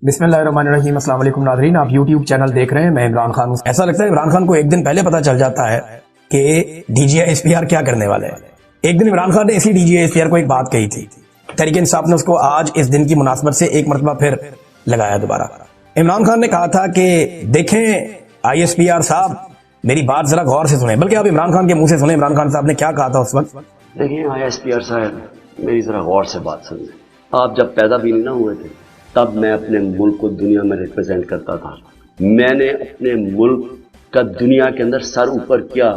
बिस्मिल्लाहिर्रहमानिर्रहीम। अस्सलाम वालेकुम नाज़रीन, आप यूट्यूब चैनल देख रहे हैं। मैं इमरान खान हूँ। ऐसा लगता है इमरान खान को एक दिन पहले पता चल जाता है कि DGI-SPR क्या करने वाले हैं। एक दिन इमरान खान ने इसी DGI-SPR को एक बात कही थी, तहरीक इंसाफ ने उसको आज इस दिन की मुनासबत से एक मरतबा फिर लगाया दोबारा। इमरान खान ने कहा था कि देखें ISPR साहब, मेरी बात जरा गौर से सुने, बल्कि आप इमरान खान के मुंह से सुने इमरान खान साहब ने क्या कहा था उस वक्त। देखिए ISPR साहब, मेरी जरा गौर से बात सुनिए। आप जब पैदा भी नहीं ना हुए थे तब मैं अपने मुल्क को दुनिया में रिप्रेजेंट करता था। मैंने अपने मुल्क का दुनिया के अंदर सर ऊपर किया,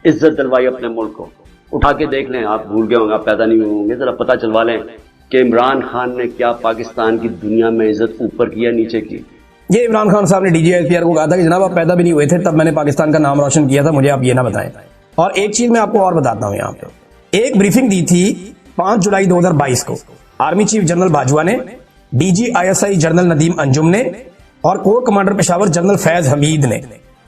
इज्जत दिलवाई अपने मुल्क को। उठा के देख लें, आप भूल गए होंगे, आप पैदा नहीं हुए होंगे, जरा पता चलवा लें कि इमरान खान ने क्या पाकिस्तान की दुनिया में इज्जत ऊपर की या नीचे की। ये इमरान खान साहब ने DGI-SPR को कहा था कि जनाब आप पैदा भी नहीं हुए थे तब मैंने पाकिस्तान का नाम रोशन किया था, मुझे आप ये ना बताएं। और एक चीज मैं आपको और बताता हूं, यहाँ पे एक ब्रीफिंग दी थी 5 जुलाई 2022 को आर्मी चीफ जनरल बाजवा ने, DG-ISI जनरल नदीम अंजुम ने और core commander Peshawar general Faiz Hamid ने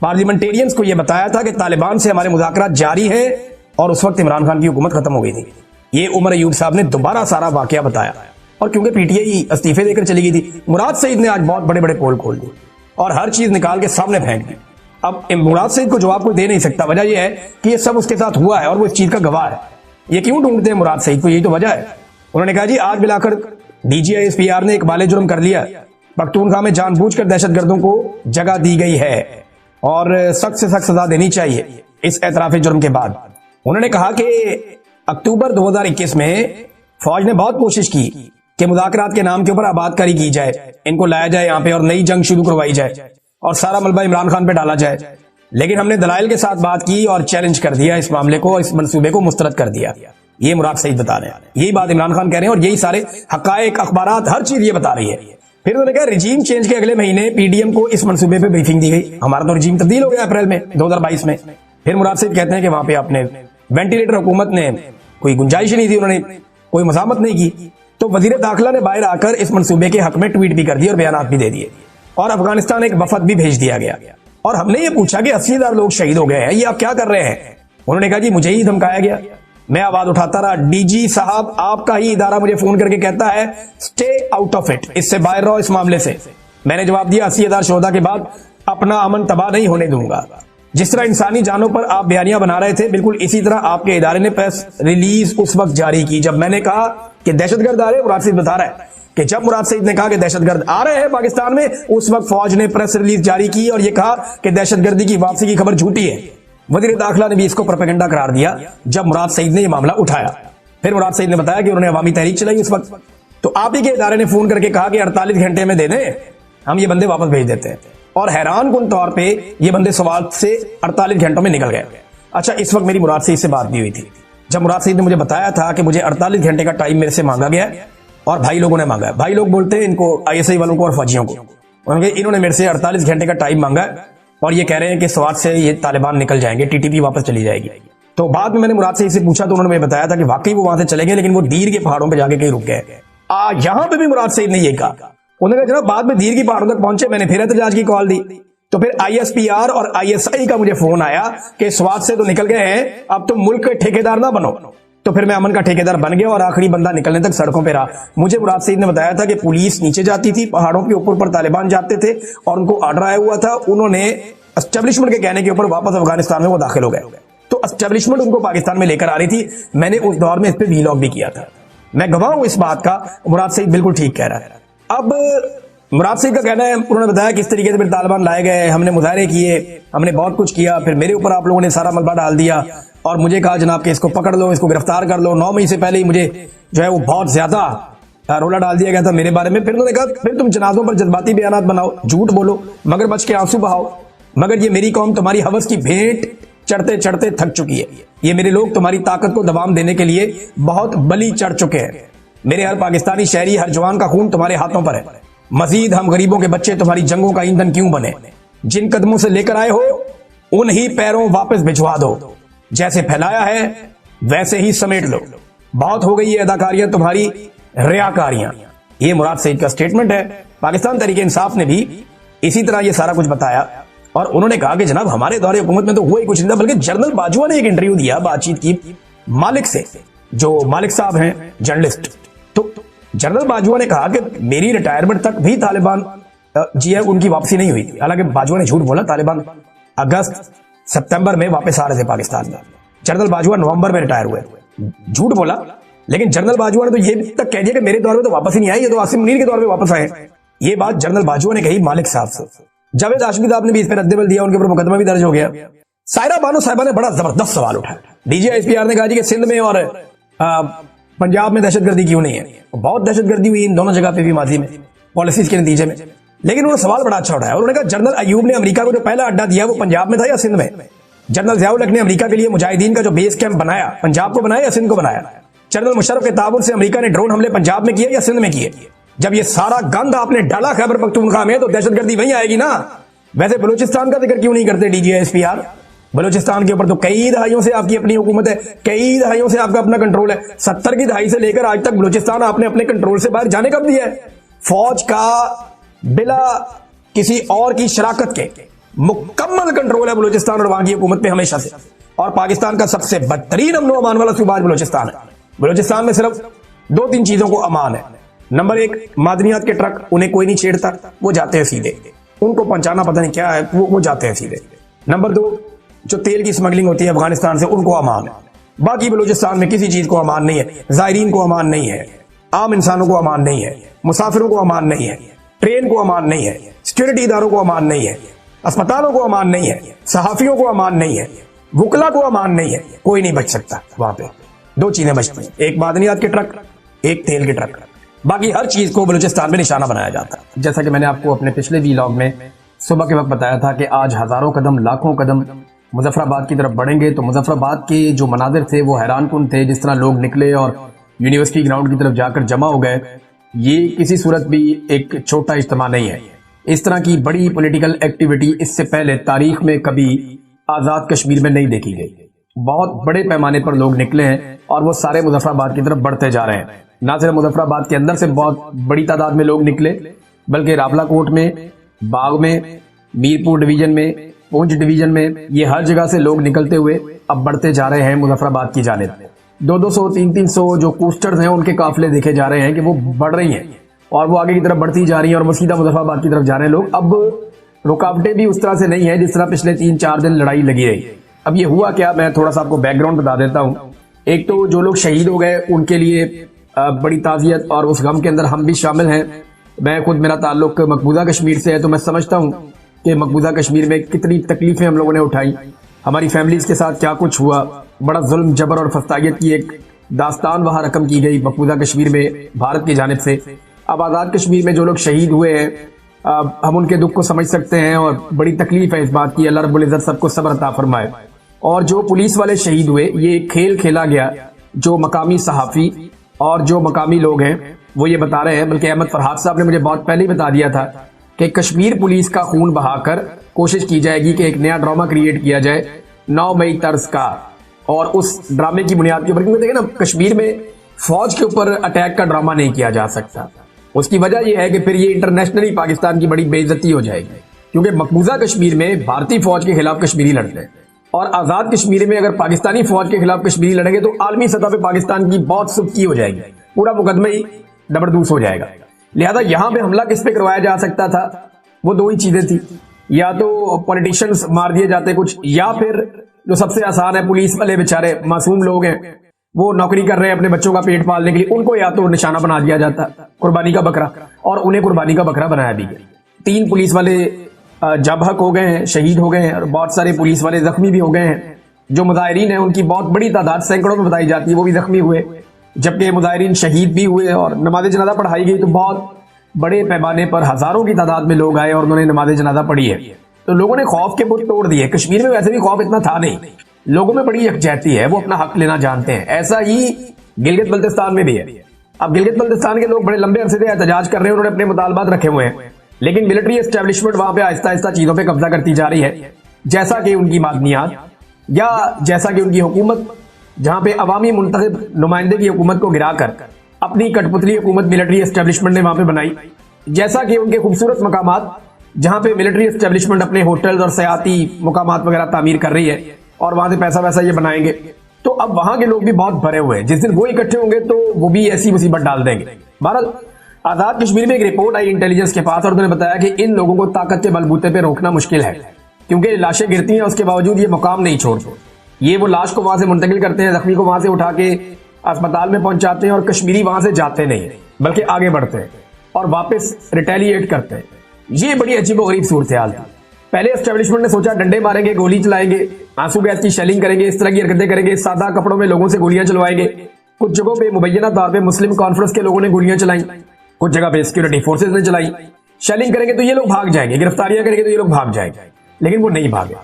पार्लियामेंटेरियंस को यह बताया था कि तालिबान से हमारे मुज़ाकरात जारी है और उस वक्त इमरान खान की हुकूमत खत्म हो गई थी। ये उमर अयूब साहब ने दोबारा सारा वाकया बताया, और क्योंकि PTI इस्तीफे देकर चली गई थी, मुराद सईद ने आज बहुत बड़े बड़े पोल खोल दी और हर चीज निकाल के सामने फेंक दी। अब मुराद सईद को जवाब कोई दे नहीं सकता, वजह यह है कि ये सब उसके साथ हुआ है और वो इस चीज का गवाह है। ये क्यों ढूंढते हैं मुराद सईद को, यही तो वजह है। उन्होंने कहा जी आज मिलाकर DGI-SPR ने एक बाले जुर्म कर लिया, पख्तूनख्वा में जानबूझकर दहशतगर्दों को जगह दी गई है और सख्त से सख्त सजा देनी चाहिए इस एतराफी जुर्म के बाद। उन्होंने कहा कि अक्टूबर 2021 में फौज ने बहुत कोशिश की कि मुज़ाकरात के नाम के ऊपर आबादकारी की जाए, इनको लाया जाए यहाँ पे और नई जंग शुरू करवाई जाए और सारा मलबा इमरान खान पे डाला जाए, लेकिन हमने दलाइल के साथ बात की और चैलेंज कर दिया इस मामले को, इस मंसूबे को मुस्तरद कर दिया। ये मुराद सईद बता रहे हैं, यही बात इमरान खान कह रहे हैं और यही सारे हकायक अखबारात हर चीज ये बता रही है। फिर उन्होंने कहा रिजीम चेंज के अगले महीने PDM को इस मंसूबे पे ब्रीफिंग दी गई। हमारा तो रिजीम तब्दील हो गया अप्रैल में 2022 में। फिर मुराद सईद कहते हैं कि वहां पे आपने वेंटिलेटर हुकूमत ने कोई गुंजाइश नहीं थी, उन्होंने कोई मज़ामत नहीं की, तो वजीर दाखिला ने बाहर आकर इस मंसूबे के हक में ट्वीट भी कर दिए और बयानात भी दे दिए और अफगानिस्तान एक वफद भी भेज दिया गया। और हमने ये पूछा कि 80,000 लोग शहीद हो गए हैं, ये आप क्या कर रहे हैं। उन्होंने कहा जी मुझे ही धमकाया गया, मैं आवाज उठाता रहा, DG साहब आपका ही इदारा मुझे फोन करके कहता है स्टे आउट ऑफ इट, इससे बाहर रहो इस मामले से। मैंने जवाब दिया 80,000 शोहदा के बाद अपना अमन तबाह नहीं होने दूंगा। जिस तरह इंसानी जानों पर आप बयानियां बना रहे थे, बिल्कुल इसी तरह आपके इदारे ने प्रेस रिलीज उस वक्त जारी की जब मैंने कहा कि दहशतगर्द आ रहे हैं। मुराद सईद बता रहा है कि जब मुराद सईद ने कहा कि दहशतगर्द आ रहे हैं पाकिस्तान में, उस वक्त फौज ने प्रेस रिलीज जारी की और यह कहा कि दहशतगर्दी की वापसी की खबर झूठी है। वजीर दाखिला ने भी इसको प्रोपेगेंडा करार दिया जब मुराद सईद ने यह मामला उठाया। फिर मुराद सईद ने बताया कि उन्होंने अवामी तहरीक चलाई उस वक्त, तो आप ही के इदारे ने फोन करके कहा कि 48 घंटे में दे दें, हम ये बंदे वापस भेज देते हैं। और हैरान कुन तौर पे ये बंदे सवाल से 48 घंटों में निकल गए। अच्छा, इस वक्त मेरी मुराद सईद से बात भी हुई थी जब मुराद सईद ने मुझे बताया था कि मुझे 48 घंटे का टाइम मेरे से मांगा गया और भाई लोगों ने मांगा है। भाई लोग बोलते हैं इनको ISI वालों को और फौजियों को, इन्होंने मेरे से 48 घंटे का टाइम मांगा और ये कह रहे हैं कि स्वात से ये तालिबान निकल जाएंगे, TTP वापस चली जाएगी। तो बाद में मैंने मुराद सईद से पूछा तो उन्होंने मुझे बताया था कि वाकई वो वहां से चले गए, लेकिन वो दीर के पहाड़ों पे जाके कहीं रुक गए। यहां पे भी मुराद सईद ने यही कहा। उन्होंने कहा जनाब बाद में दीर की पहाड़ों तक पहुंचे, मैंने फिर एहतजाज की कॉल दी, तो फिर ISPR और ISI का मुझे फोन आया कि स्वात से तो निकल गए हैं, अब तुम मुल्क के ठेकेदार ना बनो। तो फिर मैं अमन का ठेकेदार बन गया और आखिरी बंदा निकलने तक सड़कों पे रहा। मुझे मुराद सईद ने बताया था कि पुलिस नीचे जाती थी, पहाड़ों के ऊपर पर तालिबान जाते थे और उनको ऑर्डर आया हुआ था, उन्होंने एस्टेब्लिशमेंट के कहने के ऊपर वापस अफगानिस्तान में वो दाखिल हो गए। तो एस्टेब्लिशमेंट उनको पाकिस्तान में लेकर आ रही थी। मैंने उस दौर में इस पे वीलॉग भी किया था, मैं गवाह हूं इस बात का। मुराद सईद बिल्कुल ठीक कह रहा है। अब मुराद सईद का कहना है, उन्होंने बताया किस तरीके से फिर तालिबान लाए गए, हमने मुजाहरे किए, हमने बहुत कुछ किया, फिर मेरे ऊपर आप लोगों ने सारा मलबा डाल दिया और मुझे कहा जनाब कि इसको पकड़ लो, इसको गिरफ्तार कर लो। 9 मई से पहले ही मुझे जो है वो बहुत ज्यादा रोला डाल दिया गया था मेरे बारे में। फिर उन्होंने कहा फिर तुम जनाजों पर जज्बाती बयानात बनाओ, झूठ बोलो, मगर बच के आंसू बहाओ, मगर ये मेरी कौम तुम्हारी हवस की भेंट चढ़ते चढ़ते थक चुकी है। ये मेरे लोग तुम्हारी ताकत को दबाम देने के लिए बहुत बली चढ़ चुके हैं। मेरे हर पाकिस्तानी शहरी, हर जवान का खून तुम्हारे हाथों पर है। मजीद हम गरीबों के बच्चे तुम्हारी जंगों का ईंधन क्यों बने। जिन कदमों से लेकर आए हो उन्हीं पैरों वापस भिजवा दो, जैसे फैलाया है वैसे ही समेट लो। बहुत हो गई ये अदाकारियां तुम्हारी, रियाकारियां। ये मुराद सईद का स्टेटमेंट है। पाकिस्तान तहरीक इंसाफ ने भी इसी तरह ये सारा कुछ बताया और उन्होंने कहा कि जनाब हमारे दौरे हुकूमत में तो हुआ ही कुछ नहीं था, बल्कि जनरल बाजवा ने एक इंटरव्यू दिया, बातचीत की मालिक से, जो मालिक साहब हैं जर्नलिस्ट। तो जनरल बाजवा ने कहा कि मेरी रिटायरमेंट तक भी तालिबान जी है उनकी वापसी नहीं हुई थी। हालांकि बाजवा ने झूठ बोला, तालिबान अगस्त सितंबर में वापस आ रहे थे पाकिस्तान में। जनरल बाजवा नवंबर में रिटायर हुए, झूठ बोला। लेकिन जनरल बाजवा ने तो ये तक कह दिया कि मेरे दौर में तो वापस ही नहीं आए, ये तो आसिम मुनीर के दौर में वापस आए। ये बात जनरल बाजवा ने कही मालिक साहब से। जावेद हाशमी साहब ने भी इस पर रद्दमल दिया, उनके ऊपर मुकदमा भी दर्ज हो गया। सायरा बानो साहिबा ने बड़ा जबरदस्त सवाल उठाया। DGISPR ने कहा जी कि सिंध में और पंजाब में दहशतगर्दी क्यों नहीं है। बहुत दहशतगर्दी हुई इन दोनों जगह पे भी माजी में पॉलिसीज के नतीजे में। लेकिन उन्होंने सवाल बड़ा अच्छा उठाया। उन्होंने कहा जनरल अयूब ने अमेरिका को जो पहला अड्डा दिया वो पंजाब में था या सिंध में। जनरल ज़ियाउल हक ने अमेरिका के लिए मुजाहिदीन का जो बेस कैंप बनाया पंजाब को बनाया या सिंध को बनाया। जनरल मुशर्रफ के ताबुन से अमेरिका ने ड्रोन हमले पंजाब में किए या सिंध में किए। जब ये सारा गंद आपने डाला खैबर पख्तूनख्वा में तो दहशतगर्दी वहीं आएगी ना। वैसे बलूचिस्तान का जिक्र क्यों नहीं करते DGISPR। बलूचिस्तान के ऊपर तो कई दहाइयों से आपकी अपनी हुकूमत है, कई दहाइयों से आपका अपना कंट्रोल है। 70 की दहाई से लेकर आज तक बलूचिस्तान आपने अपने कंट्रोल से बाहर जाने कब दिया है। फौज का बिला किसी और की शराकत के मुकम्मल कंट्रोल है बलूचिस्तान और वहां की हुकूमत पे हमेशा से। और पाकिस्तान का सबसे बदतरीन अमन व अमान वाला सूबा आज बलूचिस्तान है। बलूचिस्तान में सिर्फ 2-3 चीजों को अमान है। नंबर 1, मादनियात के ट्रक, उन्हें कोई नहीं छेड़ता, वो जाते हैं सीधे। उनको पहुंचाना पता नहीं क्या है, वो जाते हैं सीधे। नंबर 2, जो तेल की स्मगलिंग होती है अफगानिस्तान से, उनको अमान है। बाकी बलूचिस्तान में किसी चीज को अमान नहीं है। जायरीन को अमान नहीं है, आम इंसानों को अमान नहीं है, मुसाफिरों को अमान नहीं है, ट्रेन को अमान नहीं है, सिक्योरिटी इदारों को अमान नहीं है, अस्पतालों को अमान नहीं है, सहाफियों को अमान नहीं है, वुकला को अमान नहीं है। कोई नहीं बच सकता वहां पे। 2 चीजें बचती हैं, एक मादनियात के ट्रक, एक तेल के ट्रक। बाकी हर चीज को बलूचिस्तान में निशाना बनाया जाता है। जैसा कि मैंने आपको अपने पिछले व्लॉग में सुबह के वक्त बताया था कि आज हजारों कदम लाखों कदम मुजफ्फराबाद की तरफ बढ़ेंगे तो मुजफ्फराबाद के जो मनाजिर थे वो हैरान कुन थे। जिस तरह लोग निकले और यूनिवर्सिटी ग्राउंड की तरफ जाकर जमा हो गए, ये किसी सूरत भी एक छोटा इज्तिमा नहीं है। इस तरह की बड़ी पॉलिटिकल एक्टिविटी इससे पहले तारीख में कभी आज़ाद कश्मीर में नहीं देखी गई। बहुत बड़े पैमाने पर लोग निकले हैं और वो सारे मुजफ्फराबाद की तरफ बढ़ते जा रहे हैं। ना सिर्फ मुजफ्फराबाद के अंदर से बहुत बड़ी तादाद में लोग निकले, बल्कि रावलाकोट में, बाग में, मीरपुर डिवीजन में, पुंछ डिवीजन में, ये हर जगह से लोग निकलते हुए अब बढ़ते जा रहे हैं मुजफ्फराबाद की जानिब। 200, 300 जो कोस्टर्स हैं उनके काफिले देखे जा रहे हैं कि वो बढ़ रही हैं और वो आगे की तरफ बढ़ती जा रही हैं और वो सीधा मुजफ्फराबाद की तरफ जा रहे हैं लोग। अब रुकावटें भी उस तरह से नहीं है जिस तरह पिछले 3-4 दिन लड़ाई लगी रही। अब ये हुआ क्या, मैं थोड़ा सा आपको बैकग्राउंड बता देता हूँ। एक तो जो लोग शहीद हो गए उनके लिए बड़ी ताज़ियत और उस गम के अंदर हम भी शामिल हैं। मैं खुद, मेरा ताल्लुक मकबूजा कश्मीर से है तो मैं समझता हूँ कि मकबूजा कश्मीर में कितनी तकलीफें हम लोगों ने उठाई, हमारी फैमिलीज के साथ क्या कुछ हुआ। बड़ा जुल्म, जबर और फस्तागियत की एक दास्तान वहाँ रकम की गई मकबूजा कश्मीर में भारत की जानिब से। अब आज़ाद कश्मीर में जो लोग शहीद हुए हैं हम उनके दुख को समझ सकते हैं और बड़ी तकलीफ है इस बात की। अल्लाह रब्बुल इज़्ज़त सबको सब्र अता फरमाए। और जो पुलिस वाले शहीद हुए, ये खेल खेला गया। जो मकामी सहाफ़ी और जो मकामी लोग हैं वो ये बता रहे हैं, बल्कि अहमद फरहाद साहब ने मुझे बहुत पहले ही बता दिया था कि कश्मीर पुलिस का खून बहाकर कोशिश की जाएगी कि एक नया ड्रामा क्रिएट किया जाए 9 मई तर्ज का। और उस ड्रामे की बुनियाद के ऊपर, क्योंकि देखिए ना, कश्मीर में फौज के ऊपर अटैक का ड्रामा नहीं किया जा सकता। उसकी वजह यह है कि फिर ये इंटरनेशनली पाकिस्तान की बड़ी बेइज्जती हो जाएगी, क्योंकि मकबूजा कश्मीर में भारतीय फौज के खिलाफ कश्मीरी लड़ते हैं और आजाद कश्मीर में अगर पाकिस्तानी फौज के खिलाफ कश्मीरी लड़ेंगे तो आलमी सतह पे पाकिस्तान की बहुत सुस्ती हो जाएगी, पूरा मुकदमा ही डबरदूस हो जाएगा। लिहाजा यहां पे हमला किस पे करवाया जा सकता था, वो 2 ही चीजें थी। या तो पॉलिटिशियंस मार दिए जाते कुछ, या फिर जो सबसे आसान है, पुलिस वाले बेचारे मासूम लोग हैं, वो नौकरी कर रहे हैं अपने बच्चों का पेट पालने के लिए, उनको या तो निशाना बना दिया जाता कुर्बानी का बकरा, और उन्हें कुर्बानी का बकरा बनाया भी गया। 3 पुलिस वाले जबहक हो गए हैं, शहीद हो गए हैं, और बहुत सारे पुलिस वाले जख्मी भी हो गए हैं। जो मुजाहिरीन हैं उनकी बहुत बड़ी तादाद सैकड़ों में बताई जाती है, वो भी जख्मी हुए, जबकि मुजाहिरीन शहीद भी हुए और नमाज जनाजा पढ़ाई गई तो बहुत बड़े पैमाने पर हजारों की तादाद में लोग आए और उन्होंने नमाज जनाजा पढ़ी है। तो लोगों ने खौफ के बुत तोड़ दिए। कश्मीर में वैसे भी खौफ इतना था नहीं, लोगों में बड़ी यकजहती है, वो अपना हक लेना जानते हैं। ऐसा ही गिलगित बल्तिस्तान में भी है। अब गिलगित बल्तिस्तान के लोग बड़े लंबे अरसे से एहतजाज कर रहे हैं, उन्होंने अपने मुतालबात रखे हुए हैं, लेकिन मिलिट्री एस्टेब्लिशमेंट वहां पे आहिस्ता आहिस्ता चीजों पे कब्जा करती जा रही है, जैसा कि उनकी मादनियात या जैसा कि उनकी हुकूमत, जहां पे अवामी मुंतखब नुमाइंदे की हुकूमत को गिराकर अपनी कठपुतली हुकूमत मिलिट्री एस्टेब्लिशमेंट ने वहां पे बनाई, जैसा कि उनके खूबसूरत मकामात जहां पे मिलिट्री एस्टेब्लिशमेंट अपने होटल्स और सयाती मुकामात वगैरह तामीर कर रही है और वहां से पैसा वैसा ये बनाएंगे। तो अब वहां के लोग भी बहुत भरे हुए हैं, जिस दिन वो इकट्ठे होंगे तो वो भी ऐसी मुसीबत डाल देंगे। बहरहाल आजाद कश्मीर में एक रिपोर्ट आई इंटेलिजेंस के पास और उन्होंने बताया कि इन लोगों को ताकत के बलबूते पे रोकना मुश्किल है, क्योंकि लाशें गिरती हैं उसके बावजूद ये मुकाम नहीं छोड़ते। ये वो लाश को वहां से मुंतकिल करते हैं, जख्मी को वहां से उठा के अस्पताल में पहुंचाते हैं और कश्मीरी वहां से जाते नहीं बल्कि आगे बढ़ते हैं और वापस रिटेलिएट करते हैं। ये बड़ी अजीबोगरीब सूरत हाल थी। पहले एस्टेब्लिशमेंट ने सोचा डंडे मारेंगे, गोली चलाएंगे, आंसू गैस की शेलिंग करेंगे, इस तरह की हरकतें करेंगे, सादा कपड़ों में लोगों से गोलियां चलवाएंगे। कुछ जगहों पे मुबैना तौर पे मुस्लिम कॉन्फ्रेंस के लोगों ने गोलियां चलाई, कुछ जगह पे सिक्योरिटी फोर्सेज ने चलाई। शेलिंग करेंगे तो ये लोग भाग जाएंगे, गिरफ्तारियां करेंगे तो ये लोग भाग जाएंगे, लेकिन वो नहीं भागे।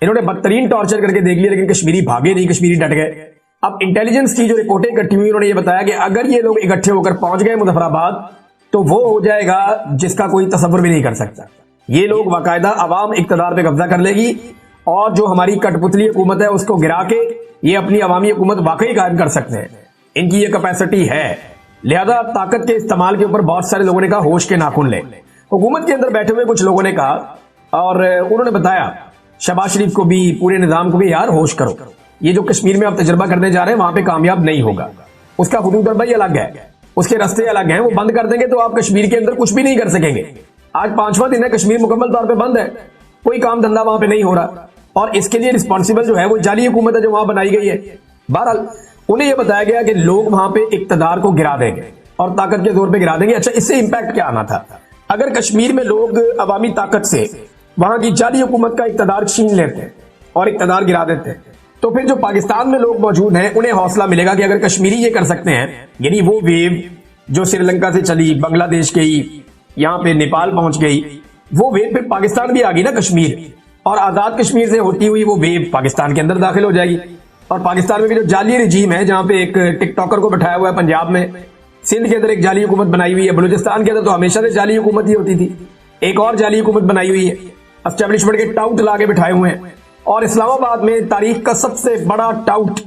इन्होंने बदतरीन टॉर्चर करके देख लिया, लेकिन कश्मीरी भागे नहीं, कश्मीरी डट गए। अब इंटेलिजेंस की जो रिपोर्टें इकट्ठी हुई, उन्होंने ये बताया कि अगर ये लोग इकट्ठे होकर पहुंच गए मुजफ्फराबाद तो वो हो जाएगा जिसका कोई तसव्वुर भी नहीं कर सकता। ये लोग बाकायदा अवाम इक्तदार पे कब्जा कर लेगी और जो हमारी कठपुतली हुकूमत है उसको गिरा के ये अपनी अवामी हुकूमत वाकई कायम कर सकते हैं। इनकी ये कैपेसिटी है। लिहाजा ताकत के इस्तेमाल के ऊपर बहुत सारे लोगों ने कहा होश के नाखून ले। हुकूमत के अंदर बैठे हुए कुछ लोगों ने कहा और उन्होंने बताया शहबाज शरीफ को भी, पूरे निजाम को भी, यार होश करो, ये जो कश्मीर में आप तजर्बा करने जा रहे हैं वहां पे कामयाब नहीं होगा। उसका हुदूद भाई अलग है, उसके रास्ते अलग हैं, वो बंद कर देंगे तो आप कश्मीर के अंदर कुछ भी नहीं कर सकेंगे। आज 5वां दिन है, कश्मीर मुकम्मल तौर पे बंद है, कोई काम धंधा वहां पे नहीं हो रहा और इसके लिए रिस्पॉन्सिबल जो है वो जाली हुकूमत है जो वहां बनाई गई है। बहरहाल उन्हें यह बताया गया कि लोग वहां पे इक्तदार को गिरा देंगे और ताकत के जोर पे गिरा देंगे। अच्छा, इससे इंपैक्ट क्या आना था? अगर कश्मीर में लोग अवामी ताकत से वहां की जाली हुकूमत का इक्तदार छीन लेते और इक्तदार गिरा देते तो फिर जो पाकिस्तान में लोग मौजूद हैं उन्हें हौसला मिलेगा कि अगर कश्मीरी ये कर सकते हैं, यानी वो वेव जो श्रीलंका से चली, बांग्लादेश गई, यहाँ पे नेपाल पहुंच गई, वो वेव फिर पाकिस्तान भी आ गई ना कश्मीर, और आजाद कश्मीर से होती हुई वो वेव पाकिस्तान के अंदर दाखिल हो जाएगी। और पाकिस्तान में भी जो जाली रजीम है, जहां पे एक टिकटॉकर को बैठाया हुआ है पंजाब में, सिंध के अंदर एक जाली हुकूमत बनाई हुई है, बलूचिस्तान के अंदर तो हमेशा से जाली हुकूमत ही होती थी, एक और जाली हुकूमत बनाई हुई है, एस्टेब्लिशमेंट के टाउट ला के बिठाए हुए हैं। और इस्लामाबाद में तारीख का सबसे बड़ा टाउट